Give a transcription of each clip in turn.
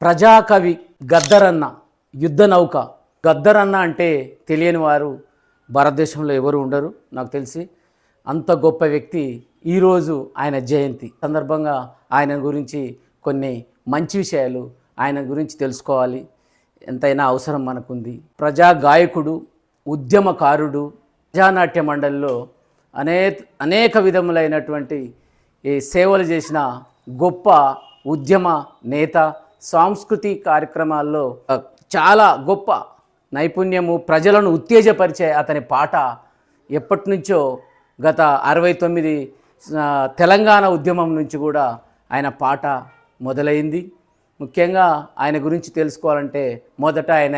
ప్రజాకవి గద్దరన్న యుద్ధ నౌక. గద్దరన్న అంటే తెలియని వారు భారతదేశంలో ఎవరు ఉండరు నాకు తెలిసి. అంత గొప్ప వ్యక్తి. ఈరోజు ఆయన జయంతి సందర్భంగా ఆయన గురించి కొన్ని మంచి విషయాలు ఆయన గురించి తెలుసుకోవాలి, ఎంతైనా అవసరం మనకుంది. ప్రజా గాయకుడు, ఉద్యమకారుడు, ప్రజానాట్య మండలిలో అనేక విధములైనటువంటి ఈ సేవలు చేసిన గొప్ప ఉద్యమ నేత. సాంస్కృతిక కార్యక్రమాల్లో చాలా గొప్ప నైపుణ్యము, ప్రజలను ఉత్తేజపరిచే అతని పాట ఎప్పటి నుంచో గత 69 తెలంగాణ ఉద్యమం నుంచి కూడా ఆయన పాట మొదలైంది. ముఖ్యంగా ఆయన గురించి తెలుసుకోవాలంటే మొదట ఆయన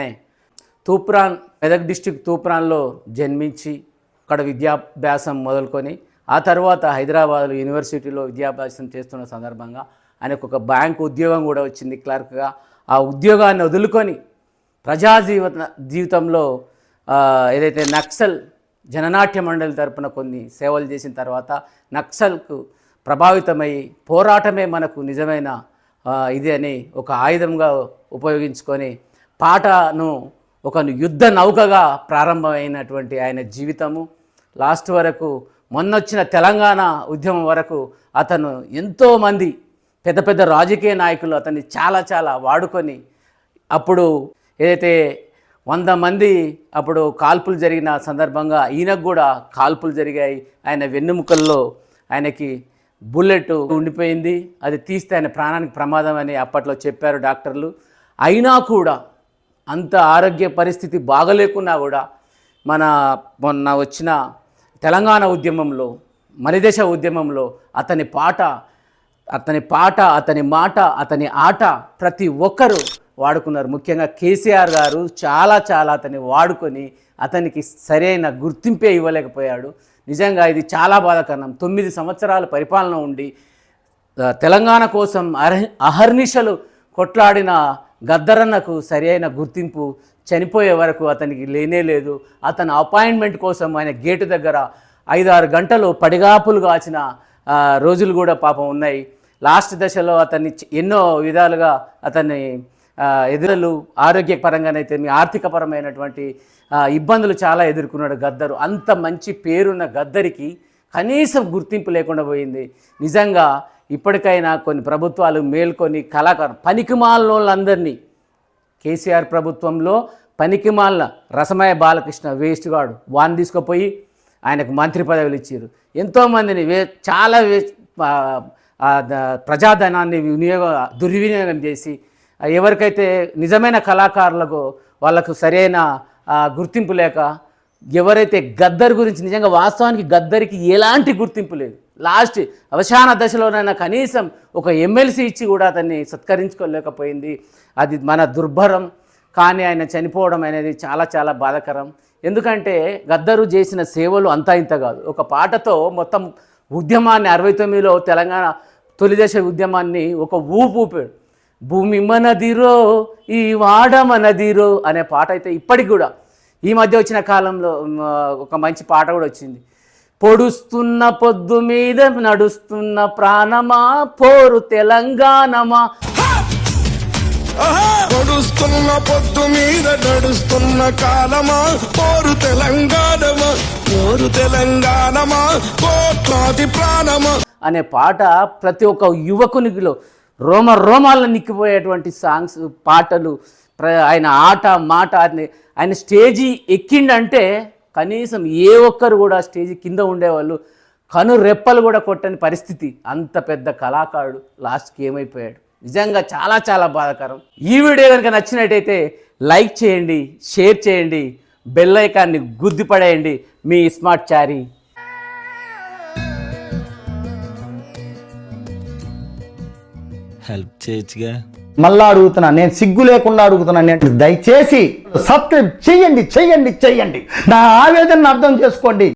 తూప్రాన్, మెదక్ డిస్టిక్ తూప్రాన్లో జన్మించి అక్కడ విద్యాభ్యాసం మొదలుకొని ఆ తర్వాత హైదరాబాద్ యూనివర్సిటీలో విద్యాభ్యాసం చేస్తున్న సందర్భంగా ఆయనకు ఒక బ్యాంకు ఉద్యోగం కూడా వచ్చింది క్లర్క్గా. ఆ ఉద్యోగాన్ని వదులుకొని ప్రజా జీవితంలో ఏదైతే నక్సల్ జననాట్య మండలి తరపున కొన్ని సేవలు చేసిన తర్వాత నక్సల్కు ప్రభావితమై పోరాటమే మనకు నిజమైన ఇది అని ఒక ఆయుధంగా ఉపయోగించుకొని పాటను ఒక యుద్ధ నౌకగా ప్రారంభమైనటువంటి ఆయన జీవితము లాస్ట్ వరకు, మొన్నొచ్చిన తెలంగాణ ఉద్యమం వరకు అతను ఎంతోమంది పెద్ద పెద్ద రాజకీయ నాయకులు అతన్ని చాలా వాడుకొని, అప్పుడు ఏదైతే 100 మంది అప్పుడు కాల్పులు జరిగిన సందర్భంగా ఈయనకు కూడా కాల్పులు జరిగాయి. ఆయన వెన్నుముకల్లో ఆయనకి బుల్లెట్ ఉండిపోయింది. అది తీస్తే ఆయన ప్రాణానికి ప్రమాదం అని అప్పట్లో చెప్పారు డాక్టర్లు. అయినా కూడా అంత ఆరోగ్య పరిస్థితి బాగలేకున్నా కూడా మొన్న వచ్చిన తెలంగాణ ఉద్యమంలో, మలిదశ ఉద్యమంలో అతని పాట, అతని మాట, అతని ఆట ప్రతి ఒక్కరూ వాడుకున్నారు. ముఖ్యంగా కేసీఆర్ గారు చాలా అతన్ని వాడుకొని అతనికి సరైన గుర్తింపే ఇవ్వలేకపోయాడు. నిజంగా ఇది చాలా బాధాకరం. 9 సంవత్సరాల పరిపాలన ఉండి తెలంగాణ కోసం అహర్నిశలు కొట్లాడిన గద్దరన్నకు సరైన గుర్తింపు చనిపోయే వరకు అతనికి లేనే లేదు. అతని అపాయింట్మెంట్ కోసం ఆయన గేటు దగ్గర 5-6 గంటలు పడిగాపులు కాచిన రోజులు కూడా పాపం ఉన్నాయి. లాస్ట్ దశలో అతన్ని ఎన్నో విధాలుగా అతన్ని ఎదురులు ఆరోగ్యపరంగానైతే ఆర్థికపరమైనటువంటి ఇబ్బందులు చాలా ఎదుర్కొన్నాడు గద్దరు. అంత మంచి పేరున్న గద్దరికి కనీసం గుర్తింపు లేకుండా పోయింది. నిజంగా ఇప్పటికైనా కొన్ని ప్రభుత్వాలు మేల్కొని పనికిమాలిన వాళ్ళందరినీ, కేసీఆర్ ప్రభుత్వంలో పనికిమాలిన రసమయ బాలకృష్ణ వేస్ట్ గాడు వాడిని తీసుకుపోయి ఆయనకు మంత్రి పదవులు ఇచ్చారు. ఎంతోమందిని చాలా ప్రజాధనాన్ని దుర్వినియోగం చేసి ఎవరికైతే నిజమైన కళాకారులకు వాళ్ళకు సరైన గుర్తింపు లేక, ఎవరైతే గద్దర్ గురించి నిజంగా వాస్తవానికి గద్దరికి ఎలాంటి గుర్తింపు లేదు. లాస్ట్ అవసాన దశలోనైనా కనీసం ఒక ఎమ్మెల్సీ ఇచ్చి కూడా అతన్ని సత్కరించుకోలేకపోయింది. అది మన దుర్భరం. కానీ ఆయన చనిపోవడం అనేది చాలా బాధాకరం. ఎందుకంటే గద్దరు చేసిన సేవలు అంతా ఇంత కాదు. ఒక పాటతో మొత్తం ఉద్యమాన్ని 69లో తెలంగాణ తొలిదశ ఉద్యమాన్ని ఒక ఊపాడు. భూమి మనదిరో ఈ వాడ మనదిరో అనే పాట అయితే ఇప్పటికి కూడా, ఈ మధ్య వచ్చిన కాలంలో ఒక మంచి పాట కూడా వచ్చింది. పొడుస్తున్న పొద్దు మీద నడుస్తున్న ప్రాణమా పోరు తెలంగాణమా, పొడుస్తున్న పొద్దు మీద నడుస్తున్న కాలమా పోరు తెలంగాణమా, పోరు తెలంగాణమా కోట్లాది ప్రాణమా అనే పాట ప్రతి ఒక్క యువకునికిలో రోమాలను నిక్కిపోయేటువంటి సాంగ్స్, పాటలు. ఆయన ఆట మాట, ఆయన స్టేజీ ఎక్కిండంటే కనీసం ఏ ఒక్కరు కూడా స్టేజీ కింద ఉండేవాళ్ళు కను రెప్పలు కూడా కొట్టని పరిస్థితి. అంత పెద్ద కళాకారుడు లాస్ట్కి ఏమైపోయాడు. నిజంగా చాలా బాధాకరం. ఈ వీడియో కనుక నచ్చినట్టయితే లైక్ చేయండి, షేర్ చేయండి, బెల్ ఐకాన్ని గుద్దిపడేయండి. మీ స్మార్ట్ చారీ. హెల్ప్ చేయొచ్చుగా. మళ్ళా అడుగుతున్నా, నేను సిగ్గు లేకుండా అడుగుతున్నా, దయచేసి సబ్స్క్రైబ్ చెయ్యండి. నా ఆవేదనను అర్థం చేసుకోండి.